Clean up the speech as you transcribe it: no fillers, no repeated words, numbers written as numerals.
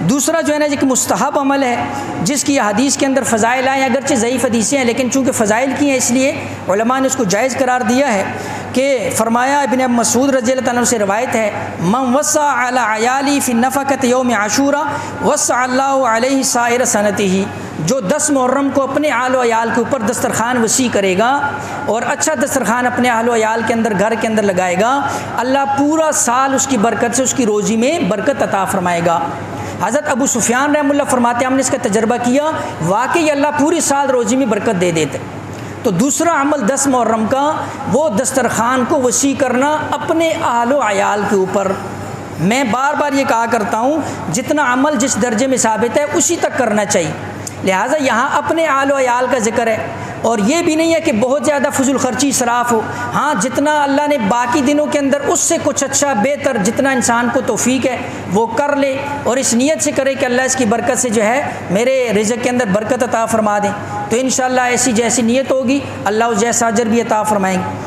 دوسرا جو ہے نا ایک مستحب عمل ہے جس کی حدیث کے اندر فضائل آئیں، اگرچہ ضعیف حدیثیں ہیں لیکن چونکہ فضائل کی ہیں اس لیے علماء نے اس کو جائز قرار دیا ہے، کہ فرمایا ابن مسعود رضی اللہ عنہ سے روایت ہے، من وسع علی عیالی فی النفقۃ یوم عاشورہ وسع اللہ علیہ سائر سنتہ، جو 10 محرم کو اپنے اہل و عیال کے اوپر دسترخوان وسیع کرے گا اور اچھا دسترخوان اپنے اہل و عیال کے اندر گھر کے اندر لگائے گا، اللہ پورا سال اس کی برکت سے اس کی روزی میں برکت عطا فرمائے گا۔ حضرت ابو سفیان رحمہ اللہ فرماتے ہیں ہم نے اس کا تجربہ کیا، واقعی اللہ پوری سال روزی میں برکت دے دیتے۔ تو دوسرا عمل 10 محرم کا وہ دسترخوان کو وسیع کرنا اپنے اہل و عیال کے اوپر۔ میں بار بار یہ کہا کرتا ہوں جتنا عمل جس درجے میں ثابت ہے اسی تک کرنا چاہیے، لہٰذا یہاں اپنے اہل و عیال کا ذکر ہے، اور یہ بھی نہیں ہے کہ بہت زیادہ فضول خرچی اسراف ہو، ہاں جتنا اللہ نے باقی دنوں کے اندر اس سے کچھ اچھا بہتر جتنا انسان کو توفیق ہے وہ کر لے، اور اس نیت سے کرے کہ اللہ اس کی برکت سے جو ہے میرے رزق کے اندر برکت عطا فرما دیں، تو انشاءاللہ ایسی جیسی نیت ہوگی اللہ اس جیسا اجر بھی عطا فرمائیں گے۔